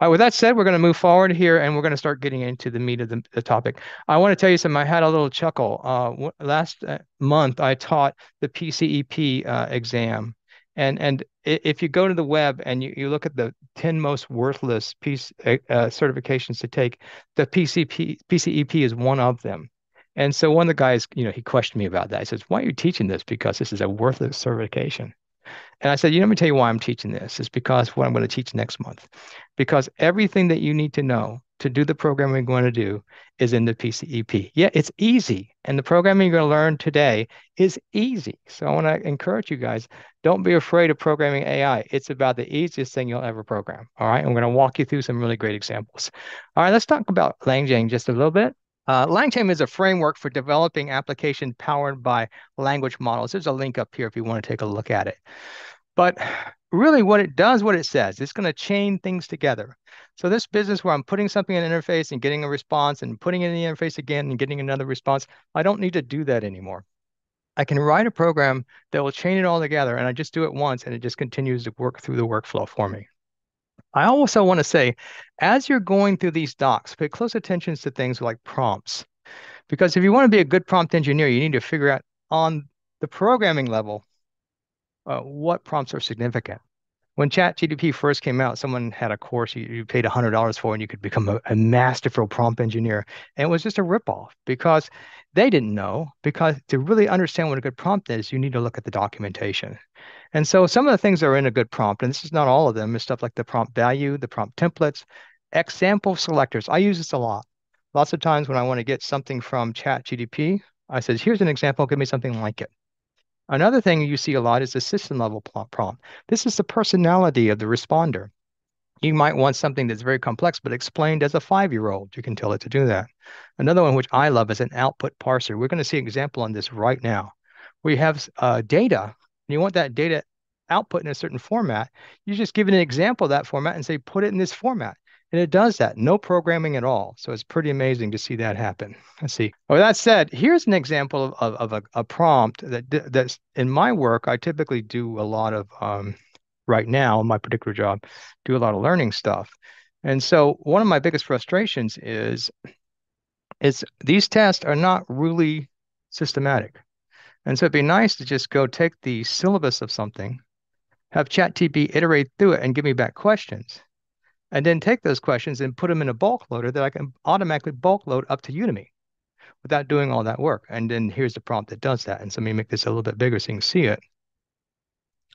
All right, with that said, we're going to move forward here and we're going to start getting into the meat of the topic. I want to tell you something. I had a little chuckle. Last month, I taught the PCEP exam. And if you go to the web and you look at the 10 most worthless certifications to take, the PCEP is one of them. And so one of the guys, he questioned me about that. He says, "Why are you teaching this? Because this is a worthless certification." And I said, let me tell you why I'm teaching this. It's because what I'm going to teach next month. Because everything that you need to know to do the programming we're going to do is in the PCEP. Yeah, it's easy. And the programming you're going to learn today is easy. So I want to encourage you guys, don't be afraid of programming AI. It's about the easiest thing you'll ever program. All right. And we're going to walk you through some really great examples. All right, let's talk about LangChain just a little bit. LangChain is a framework for developing application powered by language models. There's a link up here if you want to take a look at it. But really, what it does, what it says, it's going to chain things together. So this business where I'm putting something in an interface and getting a response and putting it in the interface again and getting another response, I don't need to do that anymore. I can write a program that will chain it all together, and I just do it once, and it just continues to work through the workflow for me. I also want to say, as you're going through these docs, pay close attention to things like prompts, because if you want to be a good prompt engineer, you need to figure out on the programming level what prompts are significant. When ChatGPT first came out, someone had a course you paid $100 for, and you could become a masterful prompt engineer. And it was just a ripoff because they didn't know. Because to really understand what a good prompt is, you need to look at the documentation. And so some of the things that are in a good prompt, and this is not all of them, is stuff like the prompt value, the prompt templates, example selectors. I use this a lot. Lots of times when I want to get something from ChatGPT, I says, here's an example, give me something like it. Another thing you see a lot is the system level prompt. This is the personality of the responder. You might want something that's very complex, but explained as a 5-year-old. You can tell it to do that. Another one, which I love, is an output parser. We're going to see an example on this right now. We have data, and you want that data output in a certain format. You just give it an example of that format and say, put it in this format. And it does that, no programming at all. So it's pretty amazing to see that happen. Let's see. With that said, here's an example of a prompt that's in my work. I typically do a lot of right now, my particular job, do a lot of learning stuff. And so one of my biggest frustrations is these tests are not really systematic. And so it'd be nice to just go take the syllabus of something, have ChatGPT iterate through it and give me back questions, and then take those questions and put them in a bulk loader that I can automatically bulk load up to Udemy without doing all that work. And then here's the prompt that does that. And so let me make this a little bit bigger so you can see it.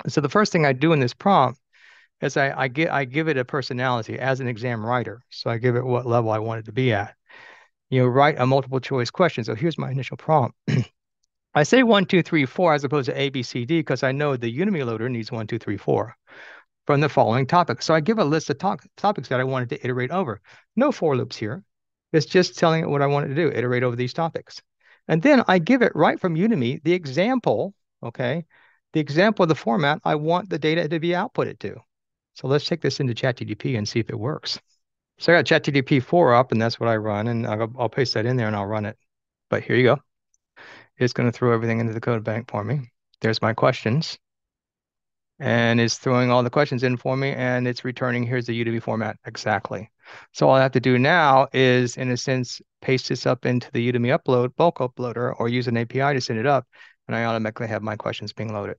So the first thing I do in this prompt is I give it a personality as an exam writer. So I give it what level I want it to be at. Write a multiple choice question. So here's my initial prompt. I say 1, 2, 3, 4 as opposed to A, B, C, D because I know the Udemy loader needs 1, 2, 3, 4 from the following topics. So I give a list of topics that I wanted to iterate over. No for loops here. It's just telling it what I wanted to do, iterate over these topics. And then I give it right from Udemy the example, okay, the example of the format I want the data to be outputted to. So let's take this into ChatGPT and see if it works. So I got ChatGPT 4 up, and that's what I run, and I'll paste that in there and I'll run it. But here you go. It's going to throw everything into the code bank for me. There's my questions. And it's throwing all the questions in for me, and it's returning, here's the Udemy format exactly. So all I have to do now is, in a sense, paste this up into the Udemy bulk uploader, or use an API to send it up, and I automatically have my questions being loaded.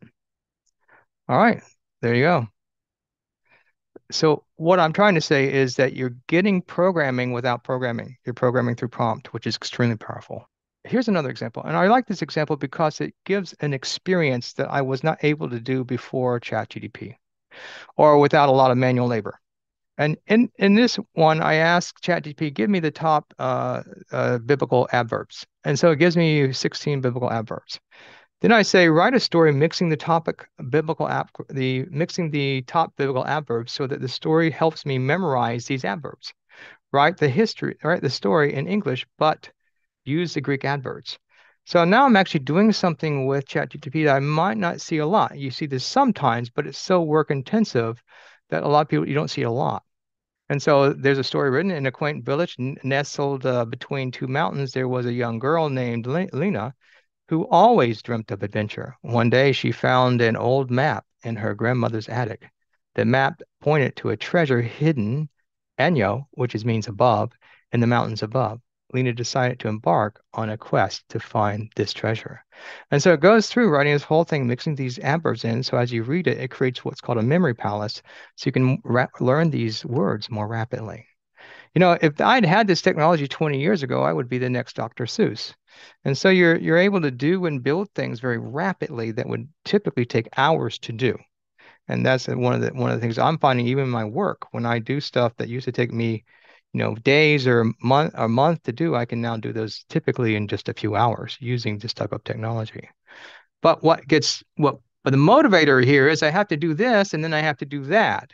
All right, there you go. So what I'm trying to say is that you're getting programming without programming. You're programming through prompt, which is extremely powerful. Here's another example. And I like this example because it gives an experience that I was not able to do before ChatGPT or without a lot of manual labor. And in this one, I asked ChatGPT, give me the top biblical adverbs. And so it gives me 16 biblical adverbs. Then I say, write a story mixing the mixing the top biblical adverbs so that the story helps me memorize these adverbs. Write the story in English, but use the Greek adverbs. So now I'm actually doing something with ChatGPT that I might not see a lot. You see this sometimes, but it's so work intensive that a lot of people, you don't see it a lot. And so there's a story written in a quaint village nestled between two mountains. There was a young girl named Lena who always dreamt of adventure. One day she found an old map in her grandmother's attic. The map pointed to a treasure hidden Enyo, means above, in the mountains above. Lena decided to embark on a quest to find this treasure. And so it goes through writing this whole thing, mixing these adverbs in. So as you read it, it creates what's called a memory palace. So you can learn these words more rapidly. If I'd had this technology 20 years ago, I would be the next Dr. Seuss. And so you're able to do and build things very rapidly that would typically take hours to do. And that's one of the things I'm finding even in my work when I do stuff that used to take me, days or a month to do, I can now do those typically in just a few hours using this type of technology. But the motivator here is I have to do this and then I have to do that.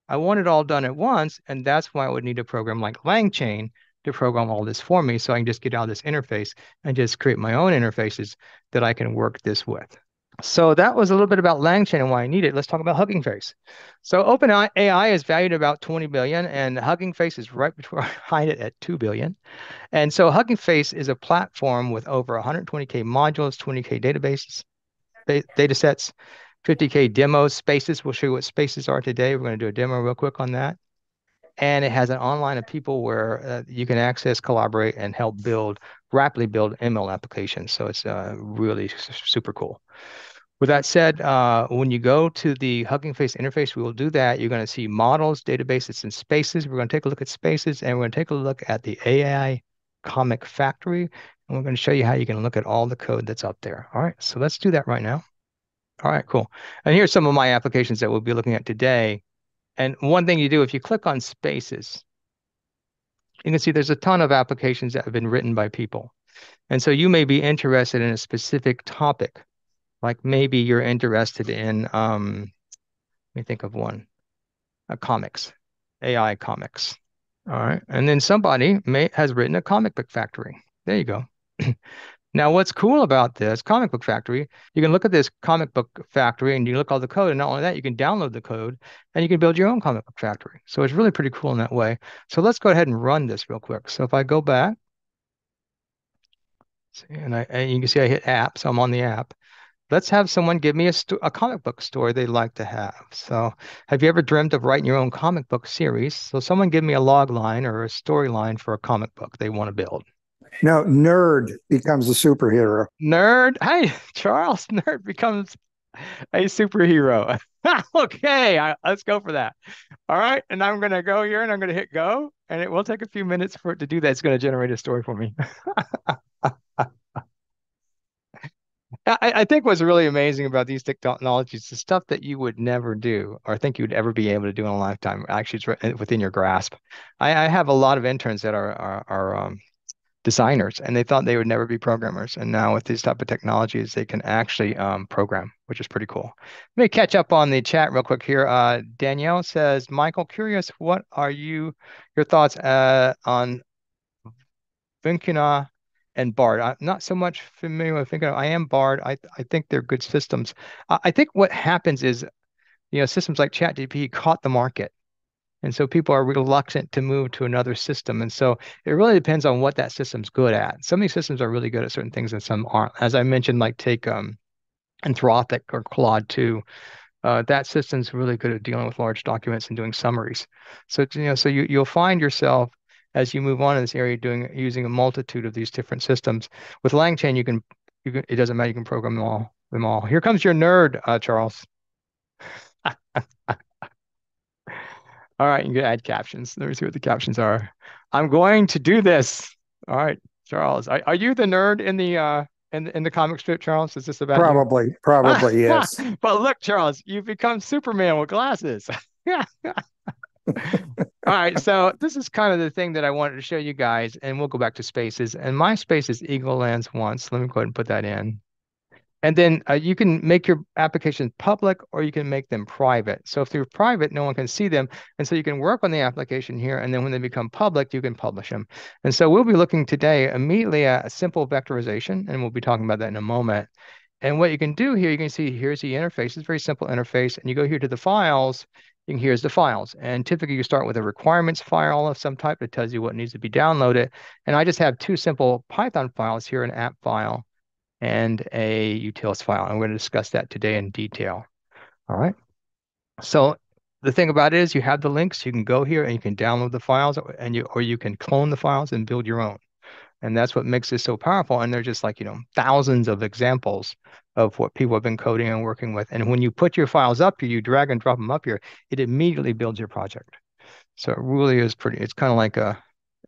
I want it all done at once, and that's why I would need a program like LangChain to program all this for me so I can just get out of this interface and just create my own interfaces that I can work this with. So that was a little bit about LangChain and why I need it. Let's talk about Hugging Face. So OpenAI is valued at about 20 billion, and Hugging Face is right behind it at 2 billion. And so Hugging Face is a platform with over 120K modules, 20K data sets, 50K demos, spaces. We'll show you what spaces are today. We're going to do a demo real quick on that. And it has an online of people where you can access, collaborate, and help rapidly build ML applications. So it's really super cool. With that said, when you go to the Hugging Face interface, we will do that. You're going to see models, databases, and spaces. We're going to take a look at spaces, and we're going to take a look at the AI comic factory, and we're going to show you how you can look at all the code that's up there. All right, so let's do that right now. All right, cool. And here's some of my applications that we'll be looking at today. And one thing you do, if you click on spaces, you can see there's a ton of applications that have been written by people. And so you may be interested in a specific topic, like maybe you're interested in, let me think of one, comics, AI comics. All right. And then somebody has written a comic book factory. There you go. Now, what's cool about this comic book factory, you can look at this comic book factory and you look all the code. And not only that, you can download the code and you can build your own comic book factory. So it's really pretty cool in that way. So let's go ahead and run this real quick. So if I go back, and you can see I hit app, so I'm on the app. Let's have someone give me a comic book story they'd like to have. So have you ever dreamt of writing your own comic book series? So someone give me a log line or a storyline for a comic book they want to build. No, nerd becomes a superhero. Nerd. Hey, Charles, nerd becomes a superhero. Okay, let's go for that. All right, and I'm going to go here and I'm going to hit go, and it will take a few minutes for it to do that. It's going to generate a story for me. I think what's really amazing about these technologies, the stuff that you would never do or think you would ever be able to do in a lifetime, actually it's right within your grasp. I have a lot of interns that are designers, and they thought they would never be programmers. And now with these type of technologies, they can actually program, which is pretty cool. Let me catch up on the chat real quick here. Danielle says, Michael, curious, what are your thoughts on Vincuna and Bard? I'm not so much familiar with Vincuna. I am Bard. I think they're good systems. I think what happens is, systems like ChatGPT caught the market. And so people are reluctant to move to another system. And so it really depends on what that system's good at. Some of these systems are really good at certain things and some aren't. As I mentioned, like take Anthropic or Claude 2. That system's really good at dealing with large documents and doing summaries. So you'll find yourself as you move on in this area using a multitude of these different systems. With LangChain, you can it doesn't matter, you can program them all. Here comes your nerd, Charles. All right, you can add captions. Let me see what the captions are. I'm going to do this. All right, Charles. Are you the nerd in the comic strip, Charles? Is this about you? Probably, yes. But look, Charles, you've become Superman with glasses. All right, so this is kind of the thing that I wanted to show you guys, and we'll go back to spaces. And my space is Eagle Lands once. Let me go ahead and put that in. And then you can make your applications public or you can make them private. So if they're private, no one can see them. And so you can work on the application here. And then when they become public, you can publish them. And so we'll be looking today immediately at a simple vectorization. And we'll be talking about that in a moment. And what you can do here, you can see here's the interface. It's a very simple interface. And you go here to the files. Here's the files. And typically you start with a requirements file of some type that tells you what needs to be downloaded. And I just have two simple Python files here, an app file and a utils file. I'm going to discuss that today in detail. All right. So The thing about it is you have the links. You can go here and you can download the files, and you can clone the files and build your own. And that's what makes this so powerful. And they're just like, thousands of examples of what people have been coding and working with. And when you put your files up here, you drag and drop them up here, it immediately builds your project. So it really is pretty, it's kind of like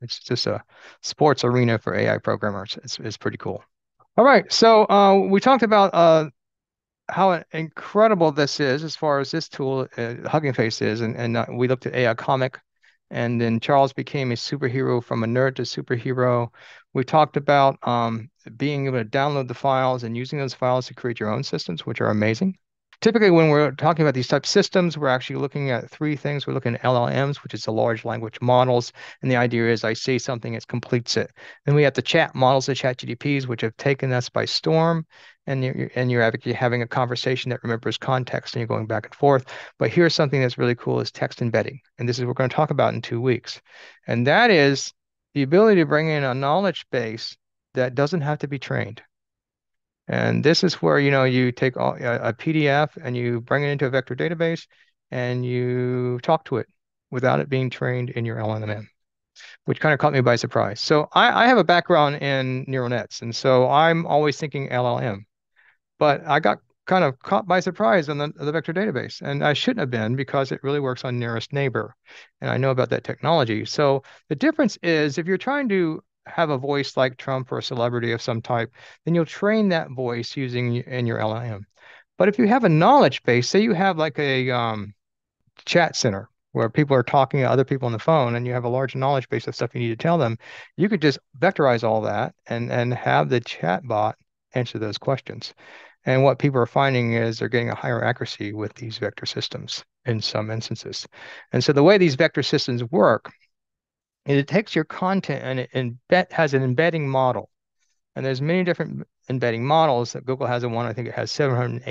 it's just a sports arena for AI programmers. It's pretty cool. All right. So we talked about how incredible this is as far as this tool, Hugging Face is, and we looked at AI Comic, and then Charles became a superhero from a nerd to superhero. We talked about being able to download the files and using those files to create your own systems, which are amazing. Typically, when we're talking about these type systems, we're actually looking at three things. We're looking at LLMs, which is the large language models. And the idea is I say something, it completes it. Then we have the chat models, the chat GDPs, which have taken us by storm. And you're actually having a conversation that remembers context and you're going back and forth. But here's something that's really cool is text embedding. And this is what we're going to talk about in 2 weeks. And that is the ability to bring in a knowledge base that doesn't have to be trained. And this is where, you take a PDF and you bring it into a vector database and you talk to it without it being trained in your LLM, which kind of caught me by surprise. So I have a background in neural nets, and so I'm always thinking LLM. But I got kind of caught by surprise on the vector database, and I shouldn't have been because it really works on nearest neighbor, and I know about that technology. So the difference is if you're trying to have a voice like Trump or a celebrity of some type, then you'll train that voice using in your LLM. But if you have a knowledge base, say you have like a chat center where people are talking to other people on the phone and you have a large knowledge base of stuff you need to tell them, you could just vectorize all that and have the chat bot answer those questions. And what people are finding is they're getting a higher accuracy with these vector systems in some instances. And so the way these vector systems work is it takes your content and has an embedding model. And there's many different embedding models that Google has one. I think it has 68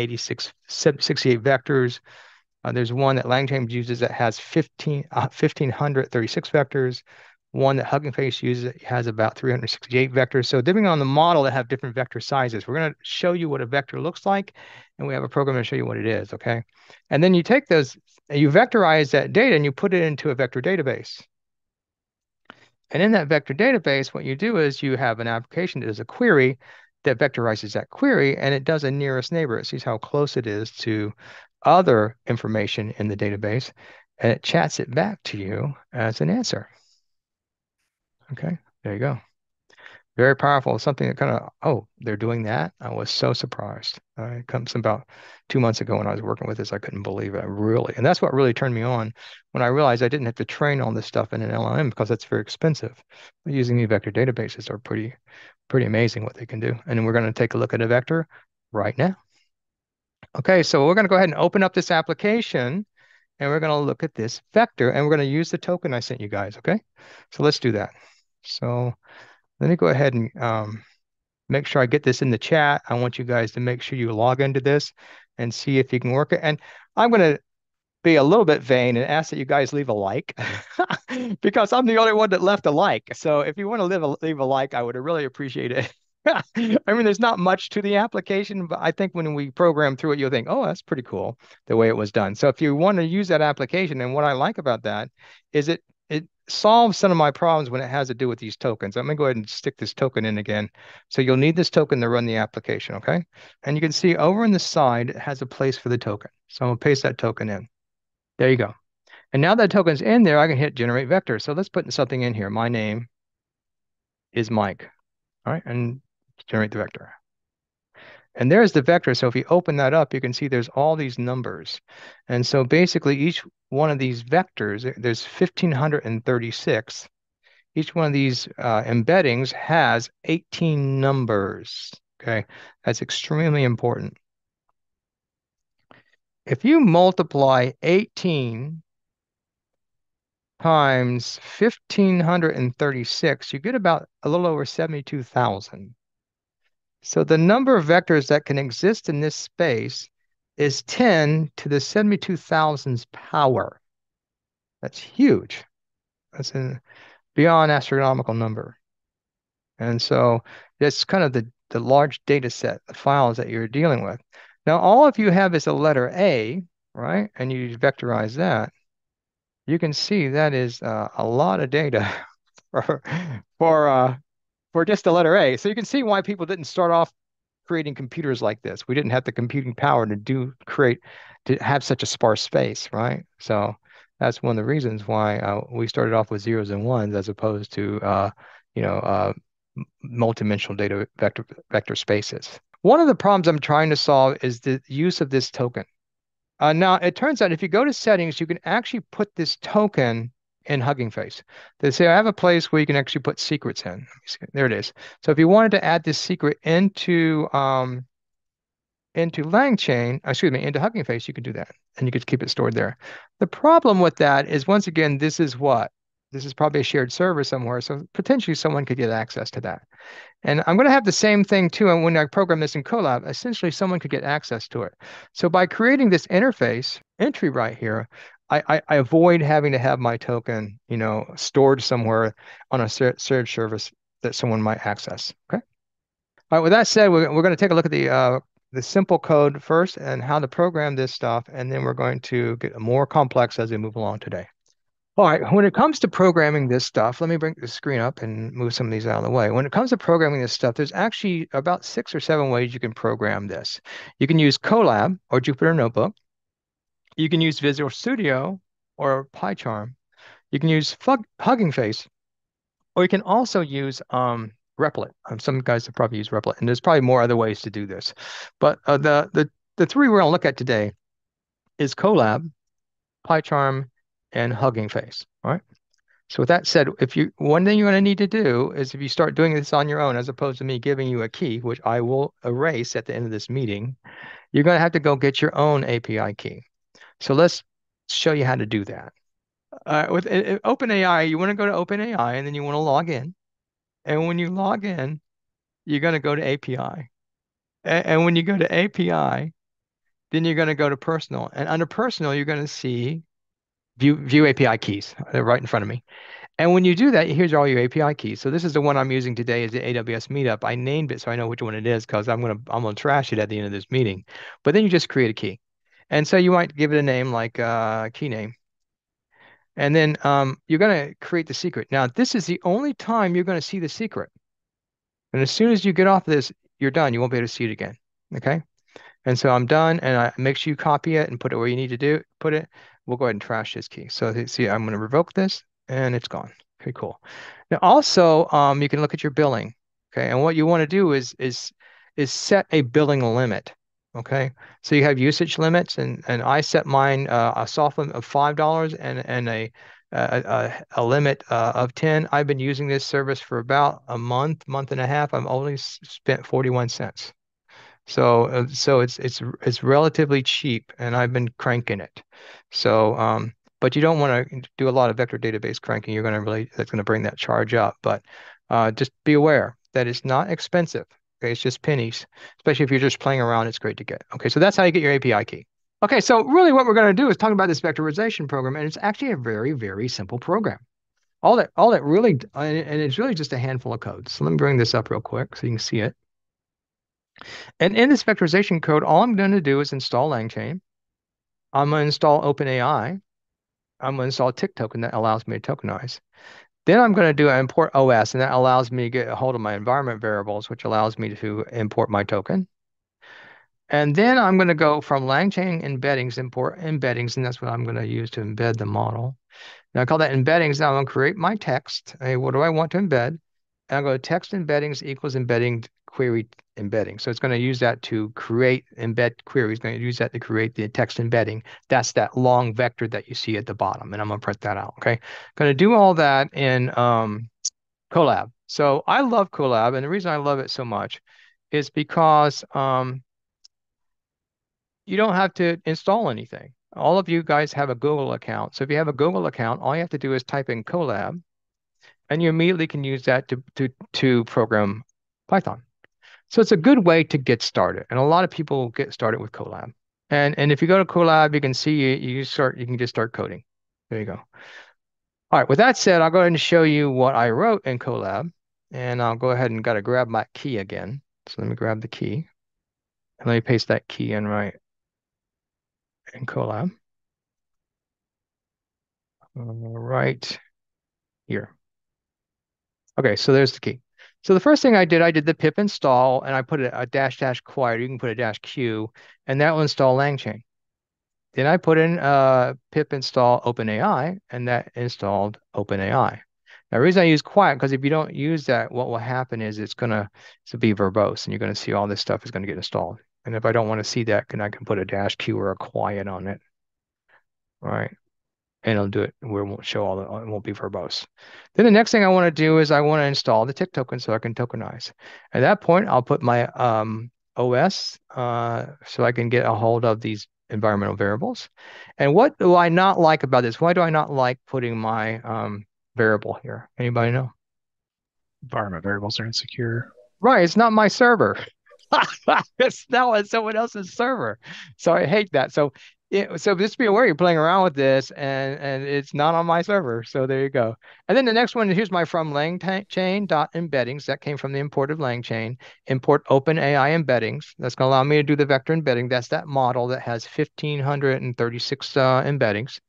vectors. There's one that LangChain uses that has 1,536 vectors. One that Hugging Face uses it has about 368 vectors. So depending on the model, they have different vector sizes. We're going to show you what a vector looks like, and we have a program to show you what it is, okay? And then you take those, you vectorize that data, and you put it into a vector database. And in that vector database, what you do is you have an application that does a query that vectorizes that query, and it does a nearest neighbor. It sees how close it is to other information in the database, and it chats it back to you as an answer. Okay, there you go. Very powerful. Something that kind of, oh, they're doing that. I was so surprised. It comes about 2 months ago when I was working with this. I couldn't believe it, really. And that's what really turned me on when I realized I didn't have to train all this stuff in an LLM because that's very expensive. But using these vector databases are pretty amazing what they can do. And then we're going to take a look at a vector right now. Okay, so we're going to go ahead and open up this application and we're going to look at this vector and we're going to use the token I sent you guys. Okay, so let's do that. So let me go ahead and make sure I get this in the chat. I want you guys to make sure you log into this and see if you can work it. And I'm going to be a little bit vain and ask that you guys leave a like because I'm the only one that left a like. So if you want to leave a like, I would really appreciate it. I mean, there's not much to the application, but I think when we program through it, you'll think, oh, that's pretty cool the way it was done. So if you want to use that application, and what I like about that is it solves some of my problems when it has to do with these tokens. I'm going to go ahead and stick this token in again. So you'll need this token to run the application, okay? And you can see over in the side, it has a place for the token. So I'm going to paste that token in. There you go. And now that token's in there, I can hit generate vector. So let's put something in here. My name is Mike. All right, and generate the vector. And there's the vector. So if you open that up, you can see there's all these numbers. And so basically each one of these vectors, there's 1,536. Each one of these embeddings has 18 numbers. Okay, that's extremely important. If you multiply 18 times 1,536, you get about a little over 72,000. So the number of vectors that can exist in this space is 10 to the 72,000's power. That's huge. That's a beyond astronomical number. And so that's kind of the large data set of files that you're dealing with. Now, all of you have is a letter A, right? And you vectorize that, you can see that is a lot of data for for uh, for just the letter A. So you can see why people didn't start off creating computers like this. We didn't have the computing power to have such a sparse space, right? So that's one of the reasons why we started off with zeros and ones as opposed to you know multidimensional data vector spaces. One of the problems I'm trying to solve is the use of this token. Now, it turns out if you go to settings, you can actually put this token in Hugging Face. They say I have a place where you can actually put secrets in. Let me see. There it is. So if you wanted to add this secret into LangChain, excuse me, into Hugging Face, you could do that, and you could keep it stored there. The problem with that is, once again, this is what? This is probably a shared server somewhere, so potentially someone could get access to that. And I'm going to have the same thing too. And when I program this in Colab, essentially someone could get access to it. So by creating this interface entry right here, I avoid having to have my token, stored somewhere on a shared service that someone might access. Okay. All right. With that said, we're going to take a look at the simple code first and how to program this stuff, and then we're going to get more complex as we move along today. All right, when it comes to programming this stuff, let me bring the screen up and move some of these out of the way. When it comes to programming this stuff, there's actually about 6 or 7 ways you can program this. You can use Colab or Jupyter Notebook. You can use Visual Studio or PyCharm. You can use Hugging Face, or you can also use Replit. Some guys have probably used Replit, and there's probably more other ways to do this. But the three we're going to look at today is Colab, PyCharm, and Hugging Face. All right. So with that said, one thing you're going to need to do is if you start doing this on your own, as opposed to me giving you a key, which I will erase at the end of this meeting, you're going to have to go get your own API key. So let's show you how to do that. With OpenAI, you want to go to OpenAI and then you want to log in. And when you log in, you're going to go to API. And when you go to API, then you're going to go to personal. And under personal, you're going to see view API keys. They're right in front of me. And when you do that, here's all your API keys. So this is the one I'm using today is the AWS Meetup. I named it so I know which one it is because I'm gonna trash it at the end of this meeting. But then you just create a key. And so you might give it a name like key name. And then you're gonna create the secret. Now, this is the only time you're gonna see the secret. And as soon as you get off this, you're done. You won't be able to see it again. Okay. And so I'm done, and I make sure you copy it and put it where you need to put it. We'll go ahead and trash this key. So see, I'm going to revoke this, and it's gone. Okay, cool. Now also, you can look at your billing. Okay, and what you want to do is set a billing limit. Okay, so you have usage limits, and I set mine a soft limit of $5 and a limit of 10. I've been using this service for about a month and a half. I've only spent 41 cents. So it's relatively cheap, and I've been cranking it. So but you don't want to do a lot of vector database cranking. That's going to bring that charge up. But just be aware that it's not expensive. Okay, it's just pennies. Especially if you're just playing around, it's great to get. Okay, so that's how you get your API key. Okay, so really what we're going to do is talk about this vectorization program, and it's actually a very, very simple program. All that really, and it's really just a handful of code. So let me bring this up real quick so you can see it. And in this vectorization code, all I'm going to do is install LangChain. I'm going to install OpenAI. I'm going to install a tick token that allows me to tokenize. Then I'm going to do an import OS, and that allows me to get a hold of my environment variables, which allows me to import my token. And then I'm going to go from LangChain embeddings, import embeddings, and that's what I'm going to use to embed the model. Now I call that embeddings. Now I'm going to create my text. Hey, what do I want to embed? And I'll go text embeddings equals embedding query embedding. So it's going to use that to create embed queries. Going to use that to create the text embedding. That's that long vector that you see at the bottom. And I'm going to print that out. Okay. Going to do all that in Colab. So I love Colab. And the reason I love it so much is because you don't have to install anything. All of you guys have a Google account. So if you have a Google account, all you have to do is type in Colab, and you immediately can use that to program Python. So it's a good way to get started, and a lot of people get started with Colab. And if you go to Colab, you can see you can just start coding. There you go. All right. With that said, I'll go ahead and show you what I wrote in Colab, and I'll go ahead and gotta grab my key again. So let me grab the key, and let me paste that key in right and Colab right here. Okay, so there's the key. So the first thing I did the pip install, and I put a dash dash quiet. You can put a dash Q, and that will install LangChain. Then I put in pip install OpenAI, and that installed OpenAI. Now, the reason I use quiet, because if you don't use that, what will happen is it's be verbose, and you're gonna see all this stuff is gonna get installed. And if I don't want to see that, then I can put a dash Q or a quiet on it. All right. And it'll do it where it won't show all the, it won't be verbose. Then the next thing I want to do is I want to install the tick token so I can tokenize. At that point, I'll put my OS so I can get a hold of these environmental variables. And what do I not like about this? Why do I not like putting my variable here? Anybody know? Environment variables are insecure. Right, it's not my server. It's now on someone else's server. So I hate that. So just be aware you're playing around with this and it's not on my server. So there you go. And then the next one, here's my from LangChain dot embeddings. That came from the import of LangChain. Import OpenAI embeddings. That's going to allow me to do the vector embedding. That's that model that has 1,536 embeddings.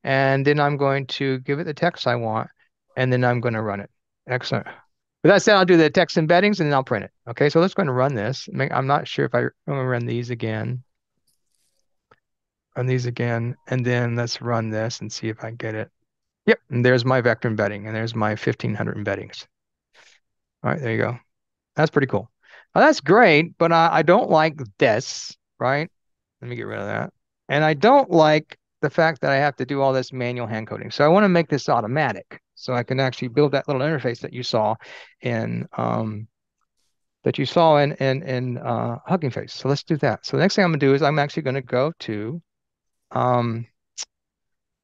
And then I'm going to give it the text I want, and then I'm going to run it. Excellent. With that said, I'll do the text embeddings and then I'll print it. Okay, so let's go and run this. I'm not sure if I'm going to run these again. Run these again, and then let's run this and see if I get it. Yep, and there's my vector embedding, and there's my 1,500 embeddings. All right, there you go. That's pretty cool. Now, that's great, but I don't like this, right? Let me get rid of that. And I don't like the fact that I have to do all this manual hand coding. So I want to make this automatic so I can actually build that little interface that you saw in Hugging Face. So let's do that. So the next thing I'm gonna do is I'm actually gonna go to um,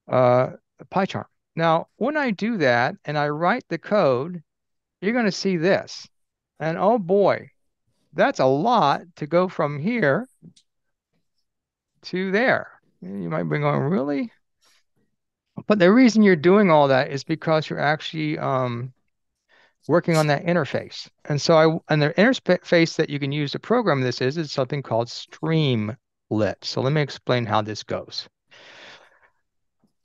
uh, PyCharm. Now, when I do that and I write the code, you're gonna see this. And oh boy, that's a lot to go from here to there. You might be going, really? But the reason you're doing all that is because you're actually working on that interface. And the interface that you can use to program this is something called Streamlit. So let me explain how this goes.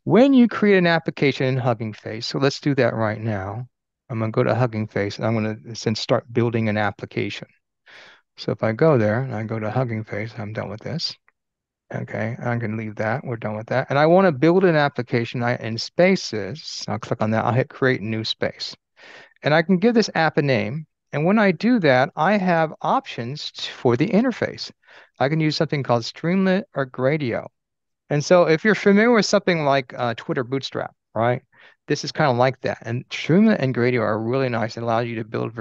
When you create an application in Hugging Face, so let's do that right now. I'm going to go to Hugging Face and I'm going to start building an application. So if I go there and I go to Hugging Face, I'm done with this. Okay, I can leave that. We're done with that. And I want to build an application in spaces. I'll click on that. I'll hit create new space. And I can give this app a name. And when I do that, I have options for the interface. I can use something called Streamlit or Gradio. And so if you're familiar with something like Twitter Bootstrap, right? This is kind of like that. And Streamlit and Gradio are really nice. It allows you to build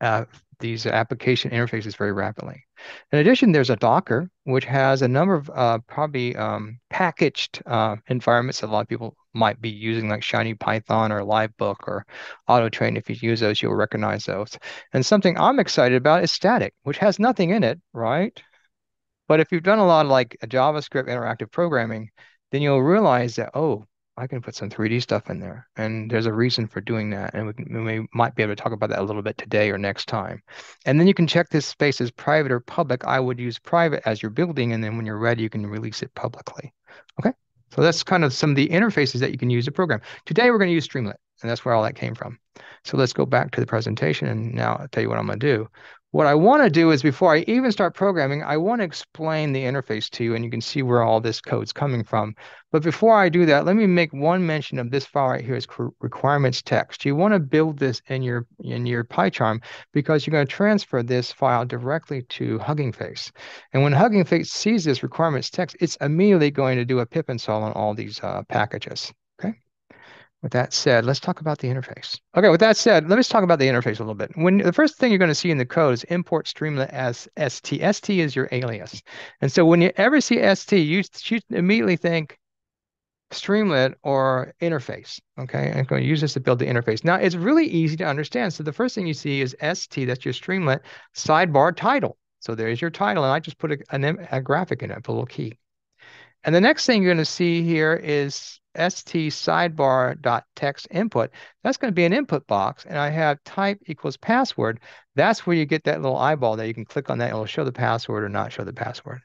uh, these application interfaces very rapidly. In addition, there's a Docker, which has a number of probably packaged environments that a lot of people might be using, like Shiny Python or Livebook or AutoTrain. If you use those, you'll recognize those. And something I'm excited about is Static, which has nothing in it, right? But if you've done a lot of like JavaScript interactive programming, then you'll realize that, oh, I can put some 3D stuff in there. And there's a reason for doing that. And might be able to talk about that a little bit today or next time. And then you can check this space as private or public. I would use private as you're building. And then when you're ready, you can release it publicly. Okay. So that's kind of some of the interfaces that you can use to program. Today, we're going to use Streamlit. And that's where all that came from. So let's go back to the presentation. And now I'll tell you what I'm going to do. What I want to do is before I even start programming, I want to explain the interface to you and you can see where all this code's coming from. But before I do that, let me make one mention of this file right here is requirements text. You want to build this in your PyCharm because you're going to transfer this file directly to Hugging Face. And when Hugging Face sees this requirements text, it's immediately going to do a pip install on all these packages. Okay. With that said, let's talk about the interface. Okay, with that said, let's talk about the interface a little bit. When the first thing you're going to see in the code is import Streamlit as ST. ST is your alias. And so when you ever see ST, you should immediately think Streamlit or interface. Okay, I'm going to use this to build the interface. Now, it's really easy to understand. So the first thing you see is ST, that's your Streamlit sidebar title. So there's your title, and I just put a graphic in it, put a little key. And the next thing you're going to see here is st sidebar dot text input. That's going to be an input box, and I have type equals password. That's where you get that little eyeball that you can click on that. It'll show the password or not show the password.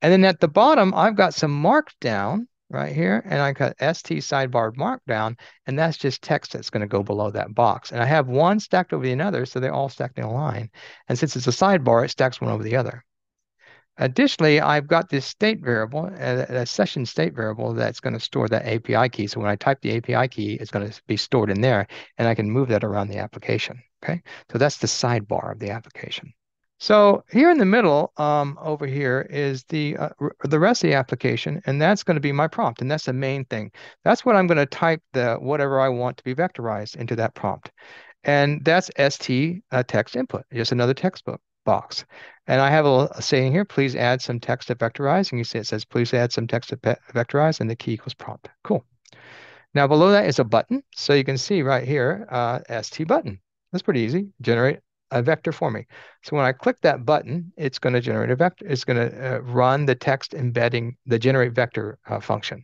And then at the bottom, I've got some markdown right here, and I got ST sidebar markdown, and that's just text that's going to go below that box. And I have one stacked over the other, so they're all stacked in a line. And since it's a sidebar, it stacks one over the other. Additionally, I've got this state variable, a session state variable that's going to store that API key. So when I type the API key, it's going to be stored in there, and I can move that around the application. Okay, so that's the sidebar of the application. So here in the middle, over here is the rest of the application, and that's going to be my prompt, and that's the main thing. That's what I'm going to type the whatever I want to be vectorized into that prompt, and that's st text input, just another textbook box. And I have a saying here: please add some text to vectorize, and you see it says please add some text to vectorize, and the key equals prompt. Cool. Now below that is a button, so you can see right here, st button. That's pretty easy. Generate a vector for me. So when I click that button, it's going to generate a vector. It's going to run the text embedding the generate vector function.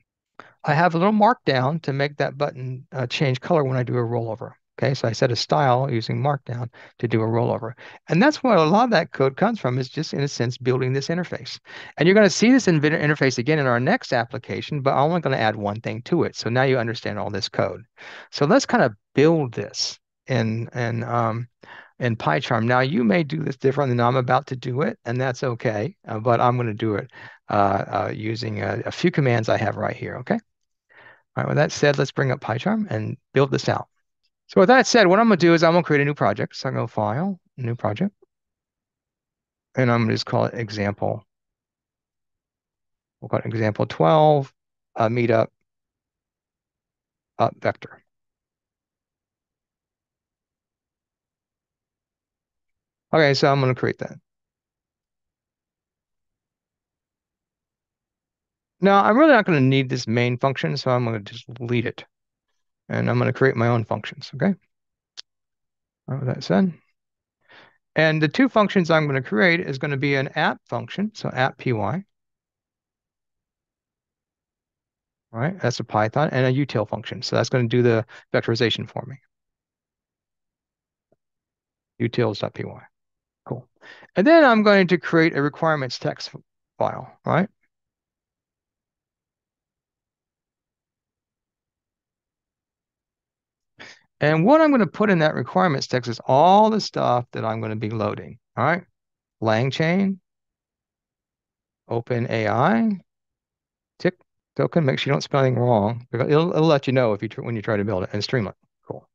I have a little markdown to make that button change color when I do a rollover. Okay, so I set a style using markdown to do a rollover. And that's where a lot of that code comes from, is just in a sense building this interface. And you're going to see this interface again in our next application, but I'm only going to add one thing to it. So now you understand all this code. So let's kind of build this in PyCharm. Now you may do this different than I'm about to do it, and that's okay. But I'm going to do it using a few commands I have right here. Okay. All right, with that said, let's bring up PyCharm and build this out. So with that said, what I'm going to do is I'm going to create a new project. So I'm going to go File, New Project, and I'm going to just call it Example. We'll call it Example 12, Meetup, Vector. Okay, so I'm going to create that. Now, I'm really not going to need this main function, so I'm going to just delete it. And I'm going to create my own functions, okay? All right, with that said. And the two functions I'm going to create is going to be an app function, so app py, right? That's a Python, and a util function. So that's going to do the vectorization for me. Utils.py. Cool. And then I'm going to create a requirements text file, right? And what I'm going to put in that requirements text is all the stuff that I'm going to be loading, all right? LangChain, OpenAI, tick token, make sure you don't spell anything wrong, because it'll let you know if when you try to build it, and Streamlit. Cool.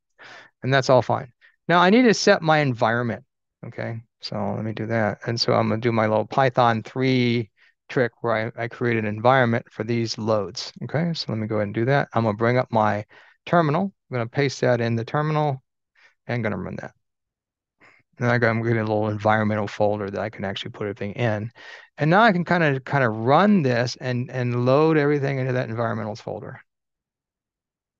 And that's all fine. Now I need to set my environment. Okay. So let me do that. And so I'm going to do my little Python 3 trick where I create an environment for these loads. Okay. So let me go ahead and do that. I'm going to bring up my terminal. I'm going to paste that in the terminal and going to run that. And I'm getting a little environmental folder that I can actually put everything in. And now I can kind of run this and load everything into that environmentals folder.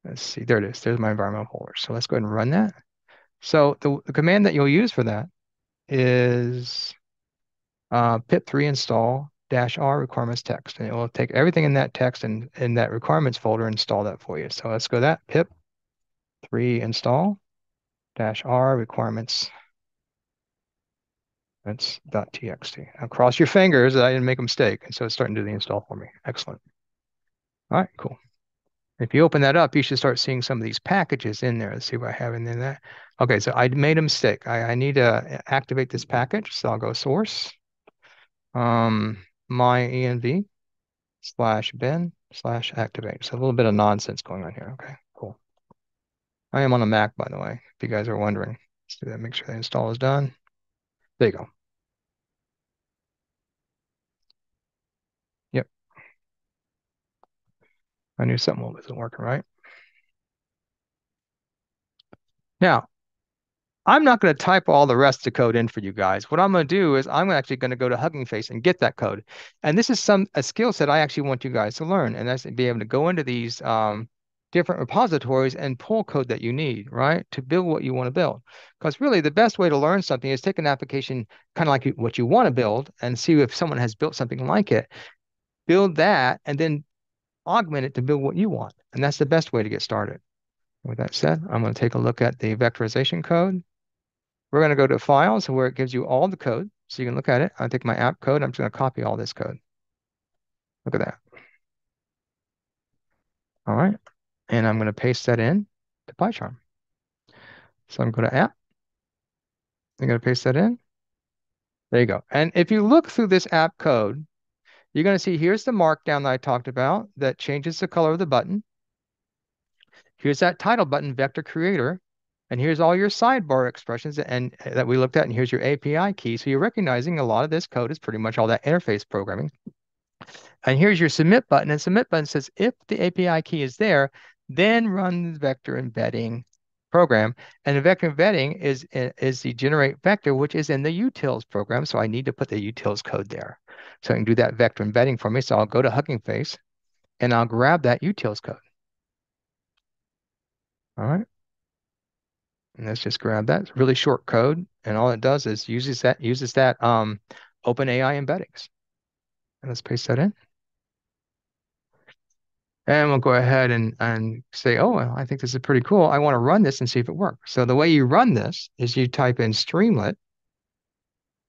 Let's see. There it is. There's my environmental folder. So let's go ahead and run that. So the command that you'll use for that is pip3 install -r requirements text. And it will take everything in that text and in that requirements folder and install that for you. So let's go that pip3 install -r requirements. That's .txt. Now cross your fingers that I didn't make a mistake. And so it's starting to do the install for me. Excellent. All right, cool. If you open that up, you should start seeing some of these packages in there. Let's see what I have in there. Okay, so I made a mistake. I need to activate this package. So I'll go source, my env /bin/activate. So a little bit of nonsense going on here. Okay, cool. I am on a Mac, by the way, if you guys are wondering. Let's do that, make sure the install is done. There you go. Yep. I knew something wasn't working right. Now, I'm not going to type all the rest of the code in for you guys. What I'm going to do is I'm actually going to go to Hugging Face and get that code. And this is a skill set I actually want you guys to learn. And that's to be able to go into these different repositories and pull code that you need, right? To build what you want to build. Because really the best way to learn something is take an application kind of like what you want to build and see if someone has built something like it. Build that and then augment it to build what you want. And that's the best way to get started. With that said, I'm going to take a look at the vectorization code. We're going to go to files where it gives you all the code. So you can look at it. I'll take my app code. I'm just going to copy all this code. Look at that. All right. And I'm going to paste that in to PyCharm. So I'm going to app. I'm going to paste that in. There you go. And if you look through this app code, you're going to see here's the markdown that I talked about that changes the color of the button. Here's that title button, vector creator. And here's all your sidebar expressions and that we looked at. And here's your API key. So you're recognizing a lot of this code is pretty much all that interface programming. And here's your submit button. And submit button says if the API key is there, then run the vector embedding program. And the vector embedding is the generate vector, which is in the utils program. So I need to put the utils code there. So I can do that vector embedding for me. So I'll go to Hugging Face and I'll grab that utils code. All right. And let's just grab that. It's really short code. And all it does is uses that OpenAI embeddings. And let's paste that in. And we'll go ahead and say, oh, well, I think this is pretty cool. I want to run this and see if it works. So the way you run this is you type in Streamlit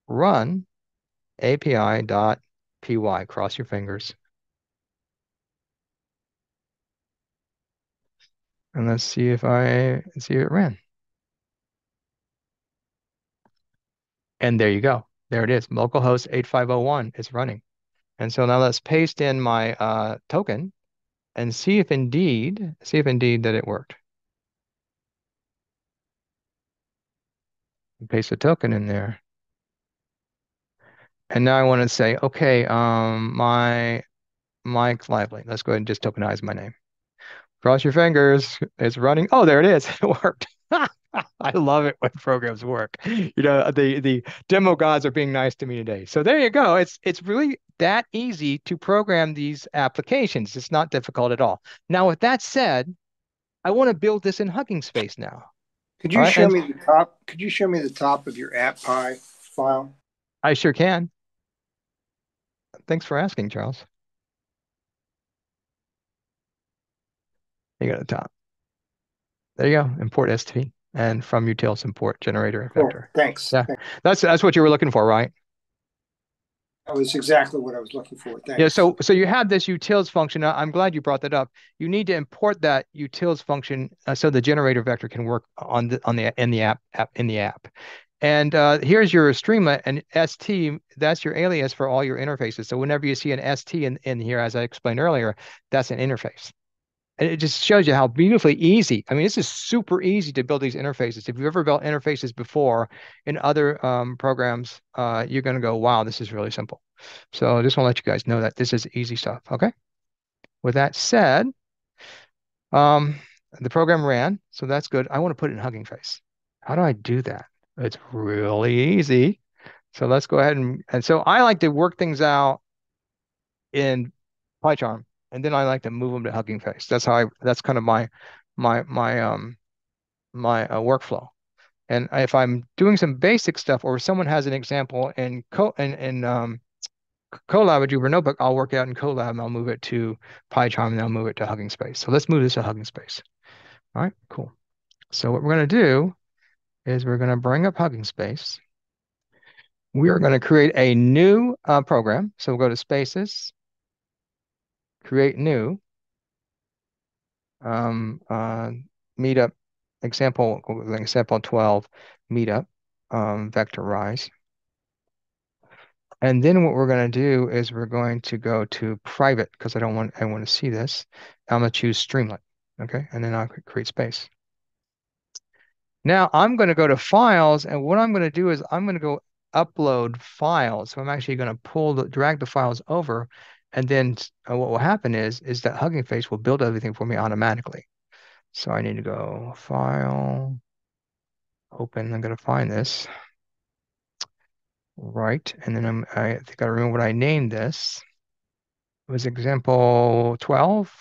run API.py, cross your fingers. And let's see if it ran. And there you go. There it is. Localhost 8501 is running. And so now let's paste in my token and see if indeed that it worked. Paste the token in there. And now I want to say, okay, Mike Lively. Let's go ahead and just tokenize my name. Cross your fingers. It's running. Oh, there it is. It worked. I love it when programs work. You know, the demo gods are being nice to me today. So there you go. It's really that easy to program these applications. It's not difficult at all. Now, with that said, I want to build this in Hugging Space now. Could All you right, show and me the top? Could you show me the top of your app py file? I sure can. Thanks for asking, Charles. You got the top. There you go. Import ST and from utils import generator Cool. vector. Thanks. Yeah, that's what you were looking for, right? That was exactly what I was looking for. Yeah. Thanks. So you have this utils function. I'm glad you brought that up. You need to import that utils function so the generator vector can work on the in the app. And here's your Streamlit and ST. That's your alias for all your interfaces. So whenever you see an ST in here, as I explained earlier, that's an interface. And it just shows you how beautifully easy. I mean, this is super easy to build these interfaces. If you've ever built interfaces before in other programs, you're going to go, wow, this is really simple. So I just want to let you guys know that this is easy stuff. Okay. With that said, um, the program ran, so that's good. I want to put it in Hugging Face. How do I do that? It's really easy. So let's go ahead and so I like to work things out in PyCharm, and then I like to move them to Hugging Face. That's kind of my workflow. And if I'm doing some basic stuff, or someone has an example in Colab or Jupyter Notebook, I'll work it out in Colab and I'll move it to PyCharm and I'll move it to Hugging Space. So let's move this to Hugging Space. All right, cool. So what we're going to do is we're going to bring up Hugging Space. We are going to create a new program. So we'll go to Spaces, create new, meetup, example 12, meetup, vectorize. And then what we're going to do is we're going to go to private because I want to see this. I'm going to choose Streamlit. Okay. And then I'll create space. Now I'm going to go to files. And what I'm going to do is I'm going to go upload files. So I'm actually going to drag the files over. And then what will happen is that Hugging Face will build everything for me automatically. So I need to go file, open. I'm going to find this. Right. And then I think I remember what I named this. It was example 12,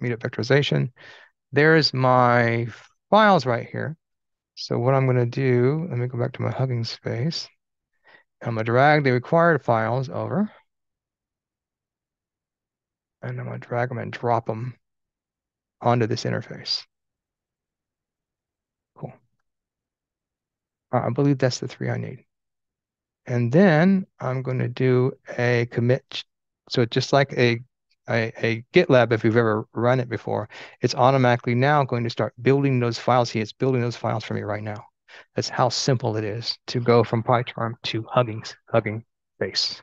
meetup vectorization. There's my files right here. So what I'm going to do, let me go back to my Hugging Space. I'm going to drag the required files over. And I'm going to drag them and drop them onto this interface. Cool. I believe that's the 3 I need. And then I'm going to do a commit So just like a GitLab, if you've ever run it before, it's automatically now going to start building those files. See, it's building those files for me right now. That's how simple it is to go from PyCharm to Hugging Face.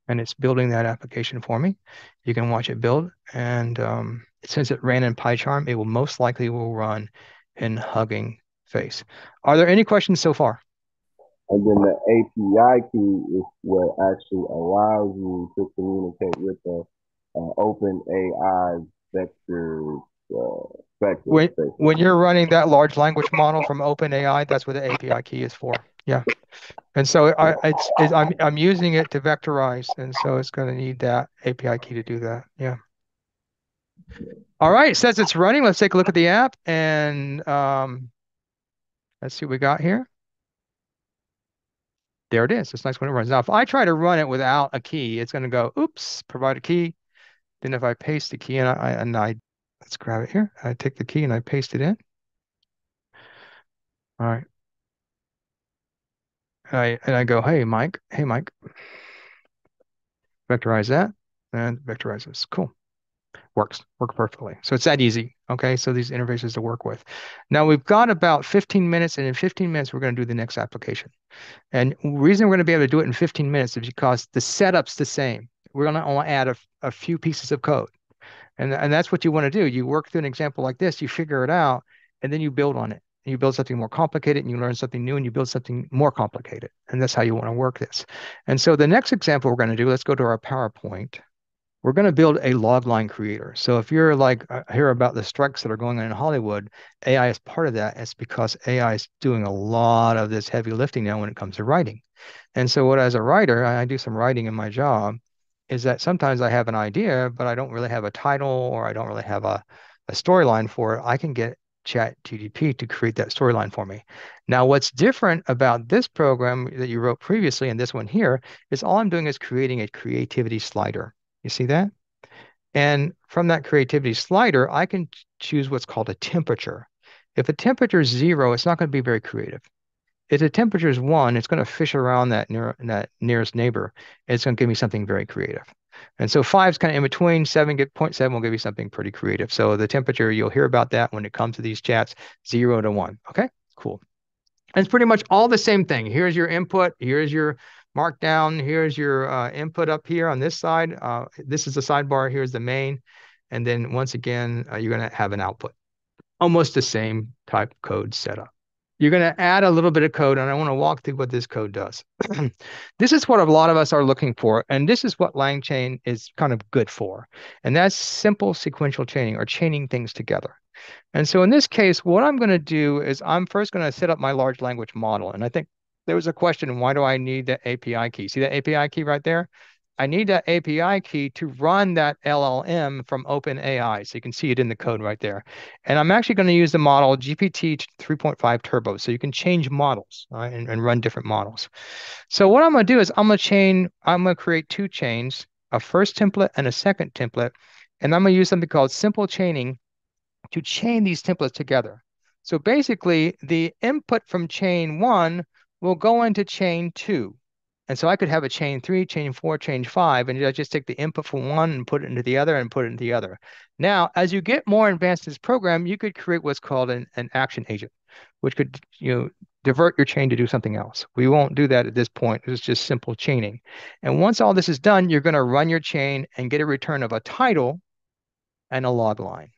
And it's building that application for me. You can watch it build. And since it ran in PyCharm, it will most likely will run in Hugging Face. Are there any questions so far? And then the API key is what actually allows you to communicate with the open AI vector vectors, When basically. when you're running that large language model from OpenAI, that's what the API key is for. Yeah. And so I'm using it to vectorize, and so it's going to need that API key to do that. Yeah. All right. It says it's running. Let's take a look at the app and let's see what we got here. There it is. It's nice when it runs. Now, if I try to run it without a key, it's going to go, oops, provide a key. Then if I paste the key and I let's grab it here. I take the key and I paste it in. All right. And I go, hey Mike, vectorize that and vectorize this. Cool. Work perfectly. So it's that easy. Okay. So these interfaces to work with. Now we've got about 15 minutes, and in 15 minutes, we're going to do the next application. And the reason we're going to be able to do it in 15 minutes is because the setup's the same. We're going to only add a few pieces of code. And that's what you want to do. You work through an example like this, you figure it out, and then you build on it. And you build something more complicated, and you learn something new, and you build something more complicated. And that's how you want to work this. And so the next example we're going to do, let's go to our PowerPoint. We're going to build a logline creator. So if you're like hear about the strikes that are going on in Hollywood, AI is part of that. It's because AI is doing a lot of this heavy lifting now when it comes to writing. And so what as a writer, I do some writing in my job, is that sometimes I have an idea, but I don't really have a title or I don't really have a storyline for it. I can get ChatGPT to create that storyline for me. Now, what's different about this program that you wrote previously and this one here is all I'm doing is creating a creativity slider. You see that? And from that creativity slider, I can choose what's called a temperature. If the temperature is 0, it's not going to be very creative. If the temperature is 1, it's going to fish around that nearest neighbor. It's going to give me something very creative. And so 5 is kind of in between. 0.7 will give you something pretty creative. So the temperature, you'll hear about that when it comes to these chats, 0 to 1. Okay, cool. And it's pretty much all the same thing. Here's your input. Here's your markdown. Here's your input up here on this side. This is the sidebar. Here's the main. And then once again, you're going to have an output. Almost the same type code setup. You're going to add a little bit of code, and I want to walk through what this code does. This is what a lot of us are looking for, and this is what LangChain is kind of good for. And that's simple sequential chaining, or chaining things together. And so in this case, what I'm going to do is I'm first going to set up my large language model. And I think there was a question, why do I need that API key? See that API key right there? I need that API key to run that LLM from OpenAI. So you can see it in the code right there. And I'm actually going to use the model GPT 3.5 Turbo. So you can change models, right, and run different models. So what I'm going to do is I'm going to create 2 chains, a first template and a second template. And I'm going to use something called simple chaining to chain these templates together. So basically, the input from chain 1 will go into chain 2. And so I could have a chain 3, chain 4, chain 5, and I just take the input from one and put it into the other and put it into the other. Now, as you get more advanced in this program, you could create what's called an action agent, which could divert your chain to do something else. We won't do that at this point. It's just simple chaining. And once all this is done, you're going to run your chain and get a return of a title and a log line.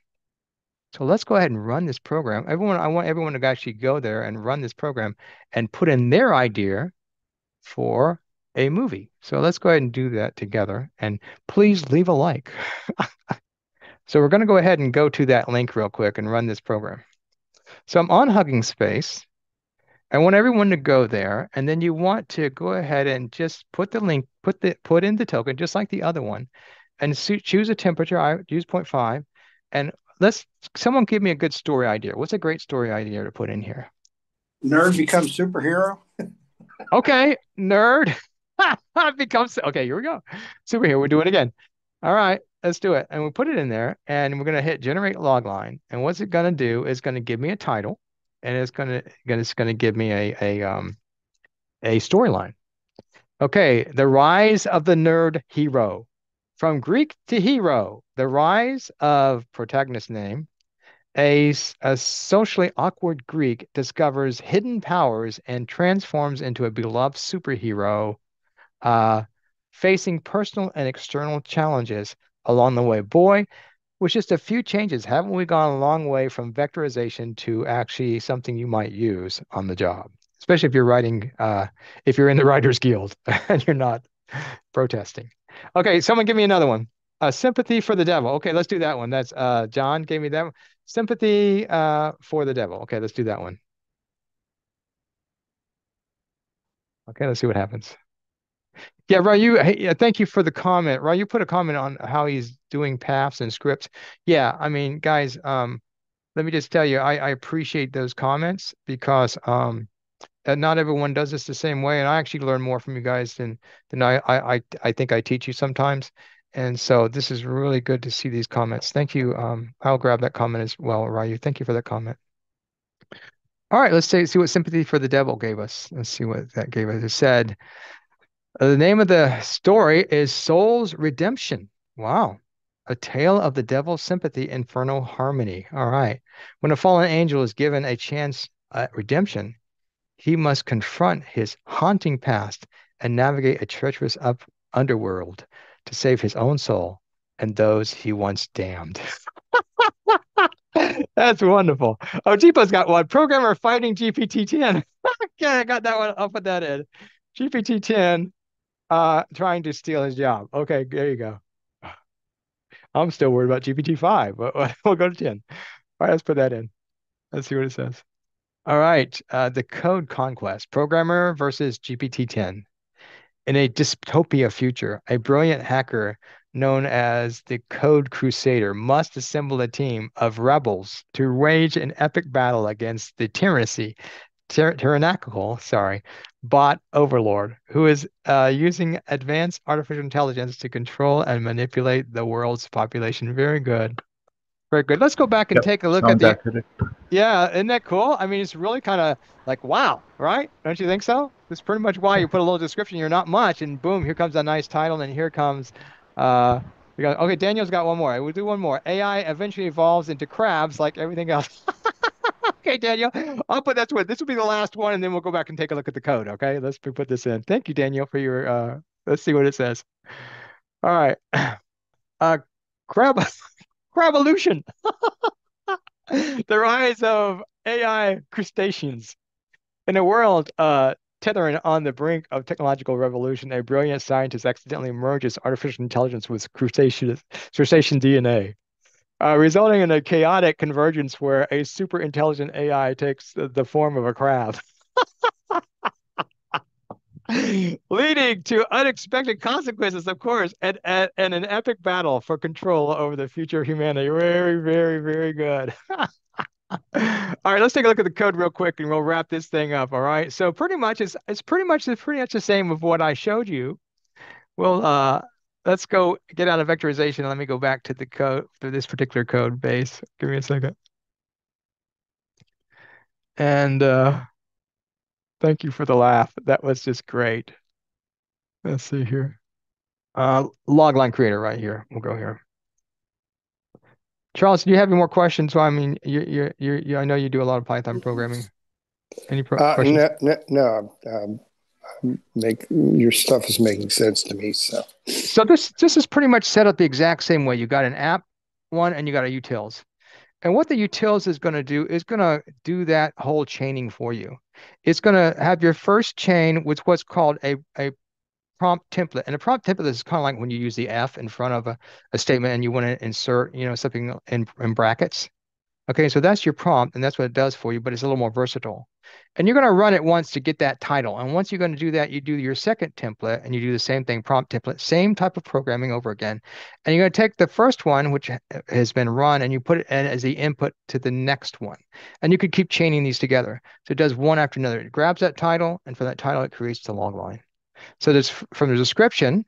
So let's go ahead and run this program. I want everyone to actually go there and run this program and put in their idea for a movie. So let's go ahead and do that together. And please leave a like. So we're going to go ahead and go to that link real quick and run this program. So I'm on Hugging Space. I want everyone to go there, and then you want to go ahead and just put the link, put in the token, just like the other one, and choose a temperature. I use 0.5, and someone give me a good story idea. What's a great story idea to put in here? Nerd becomes superhero. Okay, nerd becomes okay. Here we go. Superhero. We'll do it again. All right, let's do it. And we'll put it in there, and we're gonna hit generate logline. And what's it gonna do is gonna give me a title, and it's gonna give me a storyline. Okay, the rise of the nerd hero. From Greek to hero, the rise of protagonist name. A socially awkward Greek discovers hidden powers and transforms into a beloved superhero, uh, facing personal and external challenges along the way. Boy, with just a few changes, haven't we gone a long way from vectorization to actually something you might use on the job? Especially if you're writing, if you're in the Writers Guild and you're not protesting. Okay, someone give me another one. Sympathy for the devil. Okay, let's do that one. That's John gave me that one. Sympathy for the devil. Okay, let's do that one. Okay, let's see what happens. Yeah, Ryu, hey, yeah, thank you for the comment. Ryu put a comment on how he's doing paths and scripts. Yeah, I mean, guys, let me just tell you, I appreciate those comments because not everyone does this the same way, and I actually learn more from you guys than I think I teach you sometimes. And so this is really good to see these comments. Thank you. I'll grab that comment as well, Ryu. Thank you for that comment. All right, let's see what sympathy for the devil gave us. Let's see what that gave us. It said the name of the story is Soul's Redemption. Wow. A tale of the devil's sympathy, infernal harmony. All right. When a fallen angel is given a chance at redemption, he must confront his haunting past and navigate a treacherous underworld to save his own soul and those he once damned. That's wonderful. Oh, Jeepo's got one. Programmer fighting GPT-10. Yeah, I got that one. I'll put that in. GPT-10 trying to steal his job. Okay, there you go. I'm still worried about GPT-5, but we'll go to 10. All right, let's put that in. Let's see what it says. All right, the code conquest, programmer versus GPT-10. In a dystopia future, a brilliant hacker known as the Code Crusader must assemble a team of rebels to wage an epic battle against the tyrannical, bot overlord who is using advanced artificial intelligence to control and manipulate the world's population. Very good. Very good. Let's go back and Yep, take a look at sounds the accurate. yeah, isn't that cool? I mean, it's really kind of like, wow, right? Don't you think so? That's pretty much why you put a little description. You're not much, and boom, here comes a nice title, and here comes, okay, Daniel's got one more. We'll do one more. AI eventually evolves into crabs like everything else. Okay, Daniel, I'll put that's what this will be the last one, and then we'll go back and take a look at the code. Okay, let's put this in. Thank you, Daniel, for your, let's see what it says. All right, uh, crab, cravolution. The rise of AI crustaceans. In a world tethering on the brink of technological revolution, a brilliant scientist accidentally merges artificial intelligence with crustacean DNA, resulting in a chaotic convergence where a super intelligent AI takes the form of a crab, leading to unexpected consequences, of course, and an epic battle for control over the future of humanity. Very, very, very good. All right, let's take a look at the code real quick and we'll wrap this thing up. All right. So it's pretty much the same of what I showed you. Well, let's go get out of vectorization. Let me go back to the code to this particular code base. Give me a second. And thank you for the laugh. That was just great. Let's see here. Logline creator right here. We'll go here. Charles, do you have any more questions? So, I mean, I know you do a lot of Python programming. Any questions? No. Make your stuff is making sense to me. So this is pretty much set up the exact same way. You got an app one and you got a utils. And what the utils is going to do is going to do that whole chaining for you. It's going to have your first chain with what's called a prompt template. And a prompt template is kind of like when you use the F in front of a statement and you want to insert, something in brackets. Okay, so that's your prompt, and that's what it does for you, but it's a little more versatile. And you're going to run it once to get that title. And once you're going to do that, you do your second template, and you do the same thing, prompt template, same type of programming over again. And you're going to take the first one, which has been run, and you put it in as the input to the next one. And you could keep chaining these together. So it does one after another. It grabs that title, and for that title, it creates the log line. So from the description,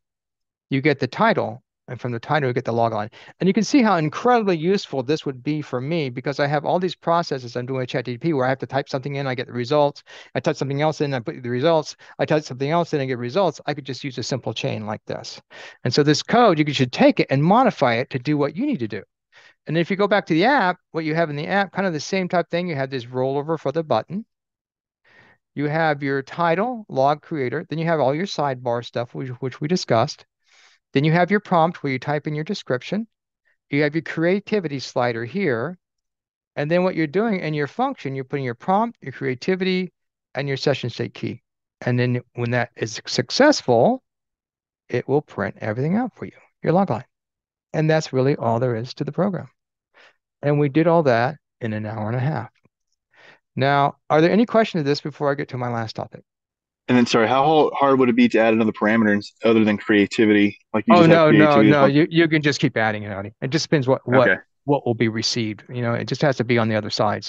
you get the title, And from the title, you get the log line. And you can see how incredibly useful this would be for me because I have all these processes I'm doing with ChatGPT where I have to type something in, I get the results. I type something else in, I put the results. I type something else in, I get results. I could just use a simple chain like this. And so this code, you should take it and modify it to do what you need to do. And if you go back to the app, what you have in the app, kind of the same type thing. You have this rollover for the button. You have your title, log creator. Then you have all your sidebar stuff, which we discussed. Then you have your prompt where you type in your description. You have your creativity slider here. And then what you're doing in your function, you're putting your prompt, your creativity, and your session state key. And then when that is successful, it will print everything out for you, your log line. And that's really all there is to the program. And we did all that in an hour and a half. Now, are there any questions to this before I get to my last topic? And then, sorry, how hard would it be to add another parameter other than creativity? Like you Oh just had no, no, creativity as no. one. You can just keep adding and adding. It just depends what Okay. what will be received. You know, it just has to be on the other side.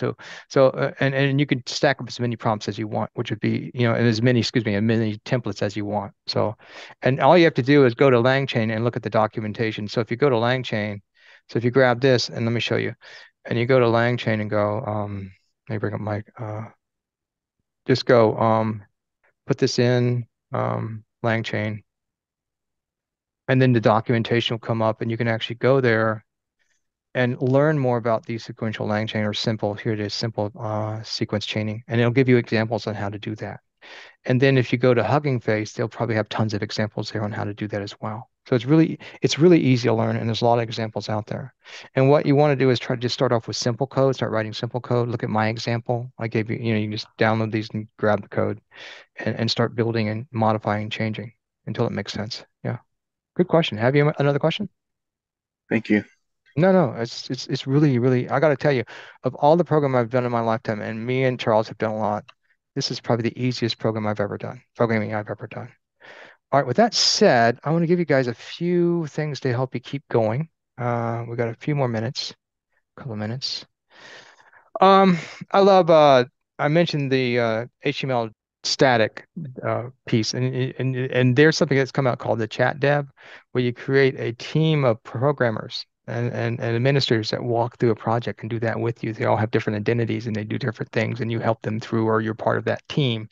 And you can stack up as many prompts as you want, which would be, you know, and as many, excuse me, as many templates as you want. So, and all you have to do is go to LangChain and look at the documentation. So if you go to LangChain, so if you grab this and let me show you, and you go to LangChain and go, let me bring up my, just go, put this in, LangChain, and then the documentation will come up and you can actually go there and learn more about the sequential LangChain or simple, here it is, simple sequence chaining. And it'll give you examples on how to do that. And then if you go to Hugging Face, they'll probably have tons of examples there on how to do that as well. So it's really easy to learn and there's a lot of examples out there. And what you want to do is try to just start off with simple code, start writing simple code. Look at my example. I gave you, you know, you can just download these and grab the code and start building and modifying and changing until it makes sense. Yeah. Good question. Have you another question? Thank you. No, no, it's really, really, I got to tell you, of all the program I've done in my lifetime, and me and Charles have done a lot, this is probably the easiest program I've ever done, programming I've ever done. All right, with that said, I want to give you guys a few things to help you keep going. We got a few more minutes, a couple of minutes. Um, I love I mentioned the HTML static piece and there's something that's come out called the chat dev where you create a team of programmers and administrators that walk through a project and do that with you. They all have different identities and they do different things and you help them through or you're part of that team.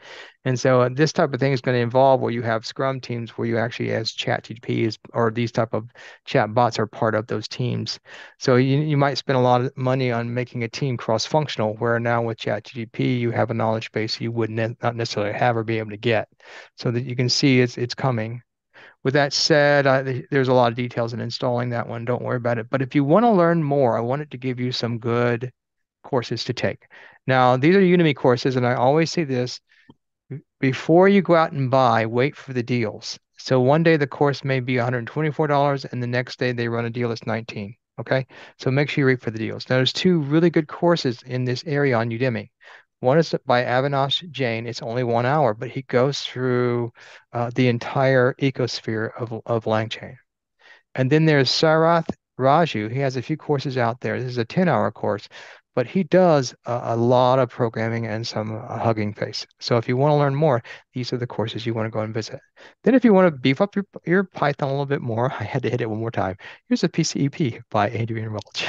And so this type of thing is going to involve where you have Scrum teams where you actually as chat GPs or these type of chat bots are part of those teams. So you might spend a lot of money on making a team cross-functional, where now with ChatGPT you have a knowledge base you would not necessarily have or be able to get, so that you can see it's coming. With that said, there's a lot of details in installing that one. Don't worry about it. But if you want to learn more, I wanted to give you some good courses to take. Now, these are Udemy courses, and I always say this, before you go out and buy, wait for the deals. So one day the course may be $124 and the next day they run a deal that's 19. Okay. So make sure you wait for the deals. Now there's two really good courses in this area on Udemy. One is by Avinash Jain. It's only 1 hour, but he goes through the entire ecosphere of LangChain. And then there's Sarath Raju. He has a few courses out there. This is a 10-hour course, but he does a lot of programming and some Hugging Face. So if you want to learn more, these are the courses you want to go and visit. Then if you want to beef up your Python a little bit more, I had to hit it one more time. Here's a PCEP by Adrian Welch.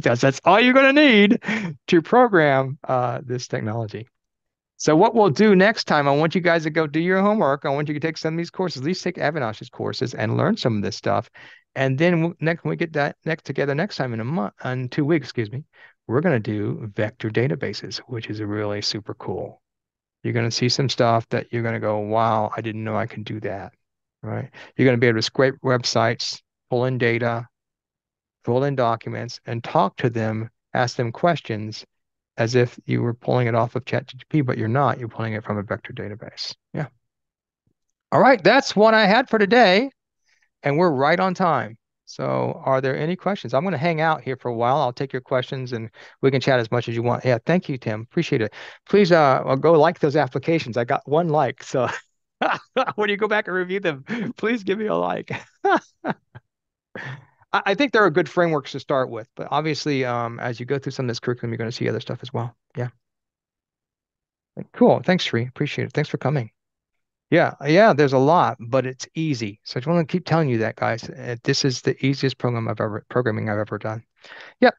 That's all you're going to need to program this technology. So what we'll do next time, I want you guys to go do your homework. I want you to take some of these courses, at least take Avinash's courses and learn some of this stuff. And then next, when we get that together next time in a month, in 2 weeks, excuse me, we're going to do vector databases, which is really super cool. You're going to see some stuff that you're going to go, wow, I didn't know I could do that, right? You're going to be able to scrape websites, pull in data, pull in documents, and talk to them, ask them questions as if you were pulling it off of ChatGPT, but you're not. You're pulling it from a vector database. Yeah. All right. That's what I had for today. And we're right on time. So are there any questions? I'm going to hang out here for a while. I'll take your questions and we can chat as much as you want. Yeah. Thank you, Tim. Appreciate it. Please go like those applications. I got one like. So when you go back and review them, please give me a like. I think there are good frameworks to start with, but obviously, as you go through some of this curriculum, you're going to see other stuff as well. Yeah. Cool. Thanks, Sri. Appreciate it. Thanks for coming. Yeah, there's a lot, but it's easy. So I just want to keep telling you that, guys. This is the easiest programming I've ever done. Yep,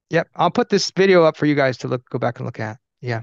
yep. I'll put this video up for you guys to go back and look at. Yeah.